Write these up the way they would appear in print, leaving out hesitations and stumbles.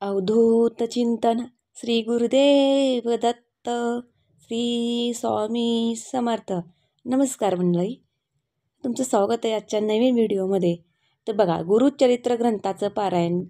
अवधूत चिंतन श्री गुरुदेव दत्त श्री स्वामी समर्थ. नमस्कार मंडळी, तुमचं स्वागत आहे आजच्या नवीन व्हिडिओमध्ये. तर बघा, गुरुचरित्र ग्रंथाचं पारायण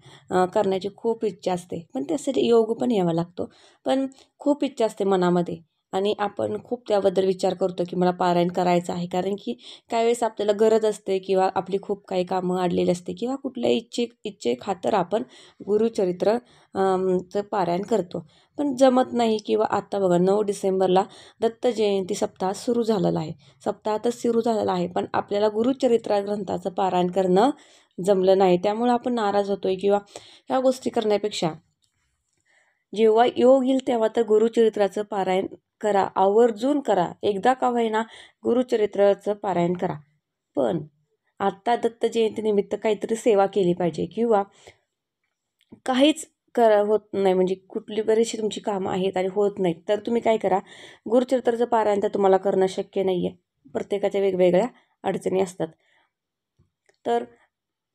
करण्याची खूप इच्छा असते, पण त्यासाठी योग पण यावा लागतो. पण खूप इच्छा असते मनामध्ये आणि आपण खूप त्याबद्दल विचार करतो की मला पारायण करायचं आहे, कारण की काही वेळेस आपल्याला गरज असते किंवा आपली खूप काही कामं अडलेली असते किंवा कुठल्याही इच्छे खातर आपण गुरुचरित्र चं पारायण करतो, पण जमत नाही. किंवा आता बघा, 9 डिसेंबरला दत्त जयंती सप्ताह सुरू झालेला आहे. सप्ताहातच सुरू झालेला आहे, पण आपल्याला गुरुचरित्र ग्रंथाचं पारायण करणं जमलं नाही. त्यामुळं आपण नाराज होतोय किंवा ह्या गोष्टी करण्यापेक्षा जेव्हा योग येईल तेव्हा तर गुरुचरित्राचं पारायण करा, आवर्जून करा. एकदा का होईना गुरुचरित्राचं पारायण करा. पण आत्ता दत्त जयंतीनिमित्त काहीतरी सेवा केली पाहिजे किंवा काहीच होत नाही, म्हणजे कुठली बरीचशी तुमची कामं आहेत आणि होत नाहीत, तर तुम्ही काय करा, गुरुचरित्राचं पारायण तर तुम्हाला करणं शक्य नाही आहे. प्रत्येकाच्या वेगवेगळ्या अडचणी असतात. तर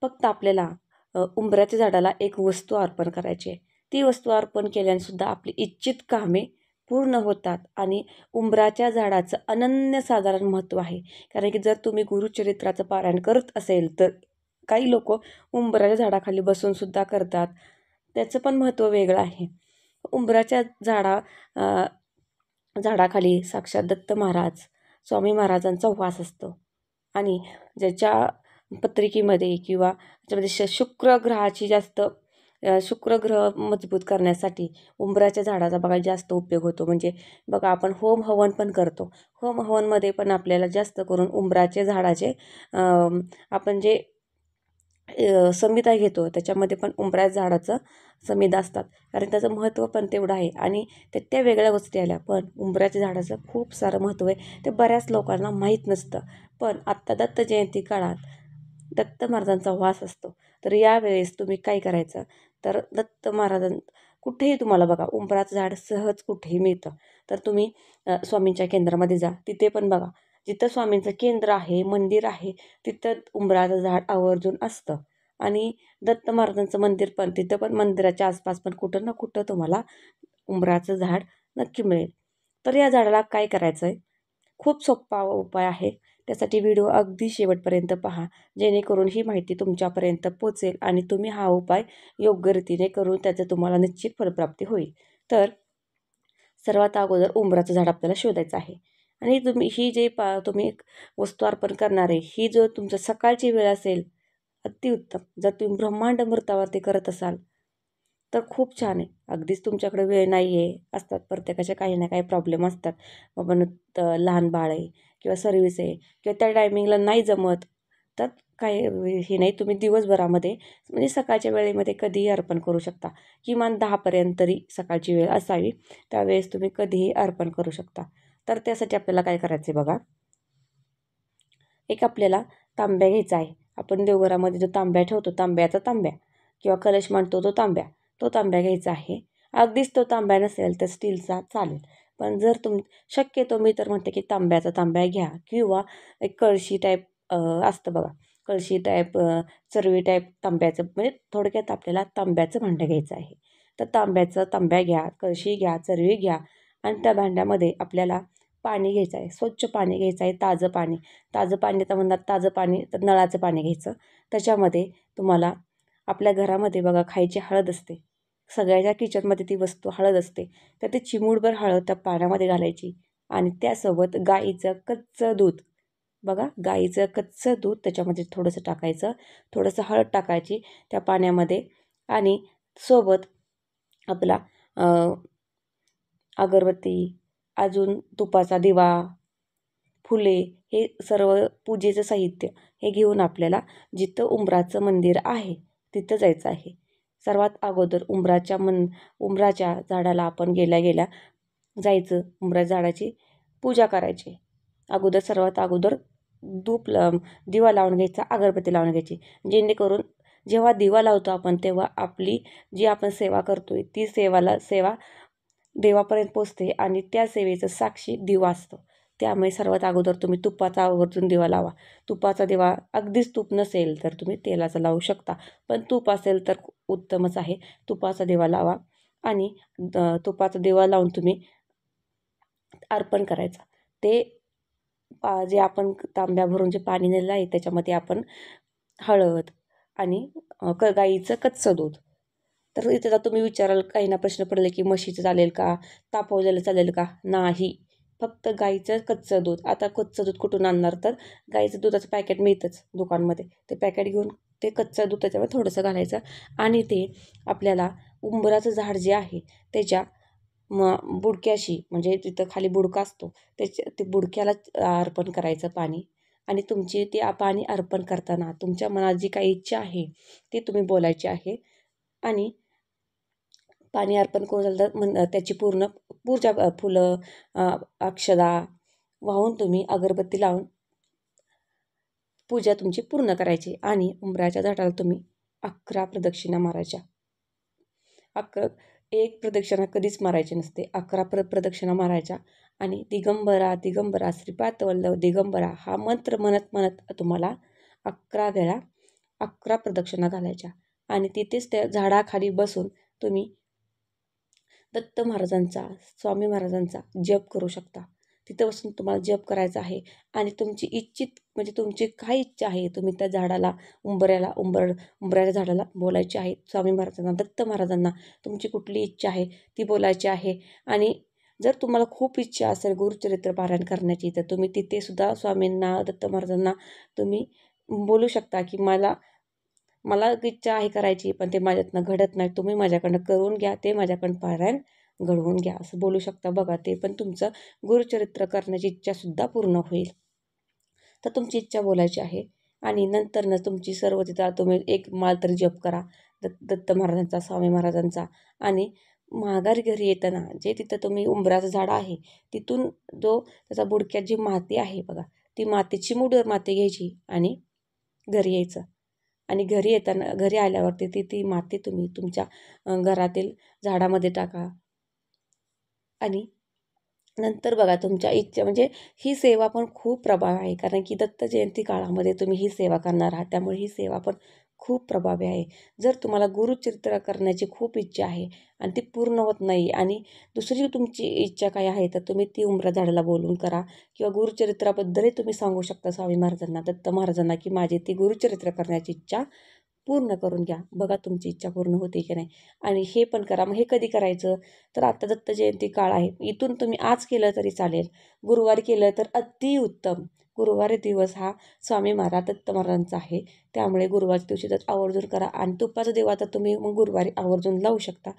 फक्त आपल्याला उंबऱ्याच्या झाडाला एक वस्तू अर्पण करायची आहे. ती वस्तू अर्पण केल्यानेसुद्धा आपली इच्छित कामे पूर्ण होतात आणि उंबराच्या झाडाचं अनन्यसाधारण महत्त्व आहे. कारण की जर तुम्ही गुरुचरित्राचं पारायण करत असेल तर काही लोक उंबराच्या झाडाखाली बसूनसुद्धा करतात. त्याचं पण महत्त्व वेगळं आहे. उंबराच्या झाडाखाली साक्षात दत्त महाराज, स्वामी महाराजांचा वास असतो आणि ज्याच्या पत्रिकेमध्ये किंवा त्याच्यामध्ये शुक्र ग्रहाची जास्त शुक्र ग्रह मजबूत करण्यासाठी उंबराच्या झाडाचा बघा जास्त उपयोग होतो. म्हणजे बघा, आपण होम हवन पण करतो. होम हवनमध्ये पण आपल्याला जास्त करून उंबराचे झाडाचे आपण जे संहिता घेतो त्याच्यामध्ये पण उंबराच्या झाडाचं संहिता असतात, कारण त्याचं महत्त्व पण तेवढं आहे. आणि त्या वेगळ्या गोष्टी आल्या, पण उंबराच्या झाडाचं खूप सारं महत्त्व आहे. ते बऱ्याच लोकांना माहीत नसतं. पण आत्ता दत्त जयंती काळात दत्त महाराजांचा वास असतो. तर यावेळेस तुम्ही काय करायचं, तर दत्त महाराजां कुठेही तुम्हाला बघा उंबराचं झाड सहज कुठेही मिळतं. तर तुम्ही स्वामींच्या केंद्रामध्ये जा, तिथे पण बघा, जिथं स्वामींचं केंद्र आहे, मंदिर आहे, तिथं उंबराचं झाड आवर्जून असतं. आणि दत्त महाराजांचं मंदिर पण, तिथं पण मंदिराच्या आसपास पण कुठं ना कुठं तुम्हाला उंबराचं झाड नक्की मिळेल. तर या झाडाला काय करायचं आहे, खूप सोपा उपाय आहे. त्यासाठी व्हिडिओ अगदी शेवटपर्यंत पहा, जेणेकरून ही माहिती तुमच्यापर्यंत पोचेल आणि तुम्ही हा उपाय योग्य रीतीने करून त्याचं तुम्हाला निश्चित फलप्राप्ती होईल. तर सर्वात अगोदर उंबराचं झाड आपल्याला शोधायचं आहे. आणि तुम्ही ही जे तुम्ही एक वस्तू अर्पण करणार आहे, ही जो तुमचं सकाळची वेळ असेल, अतिउत्तम. जर तुम्ही ब्रह्मांड मुहूर्तावरती करत असाल तर खूप छान आहे. अगदीच तुमच्याकडे वेळ नाही आहे, असतात प्रत्येकाचे काही ना काही प्रॉब्लेम असतात. आपण लहान बाळ आहे किंवा सर्व्हिस आहे किंवा त्या टायमिंगला नाही जमत, तर काही हे नाही, तुम्ही दिवसभरामध्ये म्हणजे सकाळच्या वेळेमध्ये कधीही अर्पण करू शकता. किमान 10पर्यंत तरी सकाळची वेळ असावी, त्यावेळेस तुम्ही कधीही अर्पण करू शकता. तर त्यासाठी आपल्याला काय करायचं आहे बघा, एक आपल्याला तांब्या घ्यायचा आहे. आपण देवघरामध्ये जो तांब्या ठेवतो, तांब्याचा तांब्या किंवा कलश मांडतो तो तांब्या, तो तांब्या घ्यायचा आहे. अगदीच तो तांब्या नसेल तर स्टीलचा चालेल, पण जर शक्यतो मी तर म्हणते की तांब्याचा तांब्या घ्या किंवा एक कळशी टाईप असतं बघा, कळशी टाईप चरवी टाईप तांब्याचं, म्हणजे थोडक्यात आपल्याला तांब्याचं भांडं घ्यायचं आहे. तर तांब्याचं तांब्या घ्या, कळशी घ्या, चरवी घ्या आणि त्या भांड्यामध्ये आपल्याला पाणी घ्यायचं आहे. स्वच्छ पाणी घ्यायचं आहे, ताजं पाणी. ताजं पाणी तर म्हणतात, ताजं पाणी तर नळाचं पाणी घ्यायचं. त्याच्यामध्ये तुम्हाला आपल्या घरामध्ये बघा खायची हळद असते, सगळ्याच्या किचनमध्ये ती वस्तू हळद असते. तर ती चिमूटभर हळद त्या पाण्यामध्ये घालायची आणि त्यासोबत गाईचं कच्चं दूध, बघा गाईचं कच्चं दूध त्याच्यामध्ये थोडंसं टाकायचं, थोडंसं हळद टाकायची त्या पाण्यामध्ये आणि सोबत आपला अगरबत्ती, अजून तुपाचा दिवा, फुले, हे सर्व पूजेचं साहित्य हे घेऊन आपल्याला जिथं उंबराचं मंदिर आहे तिथं जायचं आहे. सर्वात अगोदर उंबराच्या झाडाला आपण गेल्या जायचं, उंबराच्या झाडाची पूजा करायची. सर्वात अगोदर दिवा लावून घ्यायचा, अगरबत्ती लावून घ्यायची, जेणेकरून जेव्हा दिवा लावतो आपण तेव्हा आपली जी आपण सेवा करतोय ती सेवा देवापर्यंत पोचते आणि त्या सेवेचं साक्षी दिवा असतो. त्यामुळे सर्वात अगोदर तुम्ही तुपाचा आवर्जून दिवा लावा. तुपाचा दिवा अगदीच तूप नसेल तर तुम्ही तेलाचा लावू शकता, पण तूप असेल तर उत्तमच आहे. तुपाचा दिवा लावा आणि तुपाचा दिवा लावून तुम्ही अर्पण करायचा. ते जे आपण तांब्या भरून जे पाणी नेलं आहे त्याच्यामध्ये आपण हळद आणि गाईचं कच्चं दूध. तर इथे तुम्ही विचाराल काहींना प्रश्न पडले की म्हशीचं चालेल का, तापवलेलं चालेल का? नाही, फक्त गाईचं कच्चं दूध. आता कच्चं दूध कुठून आणणार, तर गाईचं दुधाचं पॅकेट मिळतंच दुकानमध्ये. ते पॅकेट घेऊन ते कच्चं दूध त्याच्यामध्ये थोडंसं घालायचं आणि ते आपल्याला उंबराचं झाड जे आहे त्याच्या बुडक्याशी, म्हणजे तिथं खाली बुडका असतो ते बुडक्याला अर्पण करायचं पाणी. आणि तुमची ते पाणी अर्पण करताना तुमच्या मनात जी काही इच्छा आहे ती तुम्ही बोलायची आहे. आणि पाणी अर्पण करून झालं तर त्याची पूर्ण पूजा फुलं अक्षदा वाहून तुम्ही अगरबत्ती लावून पूजा तुमची पूर्ण करायची. आणि उंबराच्या झाडाला तुम्ही 11 प्रदक्षिणा मारायच्या. एक प्रदक्षिणा कधीच मारायची नसते, 11 प्रदक्षिणा मारायच्या. आणि दिगंबरा दिगंबरा श्रीपाद वल्लभ दिगंबरा हा मंत्र म्हणत म्हणत तुम्हाला 11 वेळा 11 प्रदक्षिणा घालायच्या. आणि तिथेच त्या झाडाखाली बसून तुम्ही दत्त महाराजांचा, स्वामी महाराजांचा जप करू शकता. तिथं बसून तुम्हाला जप करायचा आहे. आणि तुमची म्हणजे तुमची काय इच्छा आहे तुम्ही त्या झाडाला, उंबऱ्याच्या झाडाला बोलायची आहे. स्वामी महाराजांना, दत्त महाराजांना तुमची कुठली इच्छा आहे ती बोलायची आहे. आणि जर तुम्हाला खूप इच्छा असेल गुरुचरित्र पारायण करण्याची तर तुम्ही तिथे सुद्धा स्वामींना, दत्त महाराजांना तुम्ही बोलू शकता की मला इच्छा आहे करायची, पण ते माझ्यातनं घडत नाही, तुम्ही माझ्याकडनं करून घ्या, ते माझ्याकडं पारायण घडवून घ्या, असं बोलू शकता. बघा, ते पण तुमचं गुरुचरित्र करण्याची इच्छासुद्धा पूर्ण होईल. तर तुमची इच्छा बोलायची आहे. आणि नंतरनं तुमची सर्व तिथं तुम्ही एक माळ तरी जप करा दत्त महाराजांचा, स्वामी महाराजांचा. आणि माघारी घरी येताना जे तिथं तुम्ही उंबराचं झाड आहे तिथून त्याचा बुडक्यात जी माती आहे बघा, ती मातीची मूठभर माती घ्यायची आणि घरी यायचं. आणि घरी आल्यावरती ती माती तुम्ही तुमच्या घरातील झाडामध्ये टाका. आणि नंतर बघा तुमच्या इच्छा, म्हणजे ही सेवा पण खूप प्रभावी आहे, कारण की दत्त जयंती काळामध्ये तुम्ही ही सेवा करणार आहात, त्यामुळे ही सेवा पण खूप प्रभावी आहे. जर तुम्हाला गुरुचरित्र करण्याची खूप इच्छा आहे आणि ती पूर्ण होत नाही आणि दुसरी तुमची इच्छा काय आहे, तर तुम्ही ती उंबरा झाडाला बोलून करा किंवा गुरुचरित्राबद्दलही तुम्ही सांगू शकता स्वामी महाराजांना, दत्त महाराजांना, की माझी ती गुरुचरित्र करण्याची इच्छा पूर्ण करून घ्या. बघा तुमची इच्छा पूर्ण होते की नाही. आणि हे पण करा. मग हे कधी करायचं, तर आता दत्त जयंती काळ आहे, इथून तुम्ही आज केलं तरी चालेल, गुरुवारी केलं तर अतिउत्तम. गुरुवारी दिवस हा स्वामी महाराज दत्त महाराजांचा आहे, त्यामुळे गुरुवारच्या दिवशी तर आवर्जून करा. आणि तुपाचा दिवा तर तुम्ही मग गुरुवारी आवर्जून लावू शकता.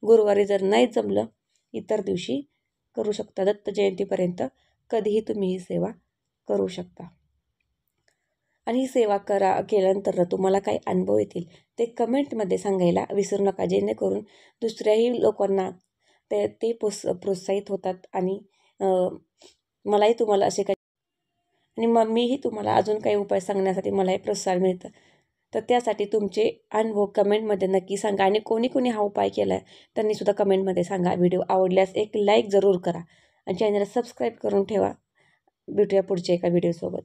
गुरुवारी जर नाही जमलं इतर दिवशी करू शकता. दत्त जयंतीपर्यंत कधीही तुम्ही ही सेवा करू शकता. आणि ही सेवा केल्यानंतर तुम्हाला काही अनुभव येतील ते कमेंटमध्ये सांगायला विसरू नका, जेणेकरून दुसऱ्याही लोकांना ते प्रोत्साहित होतात. आणि मलाही तुम्हाला असे काही, आणि मग मीही तुम्हाला अजून काही उपाय सांगण्यासाठी मलाही प्रोत्साहन मिळतं. तर त्यासाठी तुमचे अनुभव कमेंटमध्ये नक्की सांगा. आणि कोणी हा उपाय केला आहे त्यांनीसुद्धा कमेंटमध्ये सांगा. व्हिडिओ आवडल्यास एक लाईक जरूर करा आणि चॅनलला सबस्क्राईब करून ठेवा. भेटूया पुढच्या एका व्हिडिओसोबत.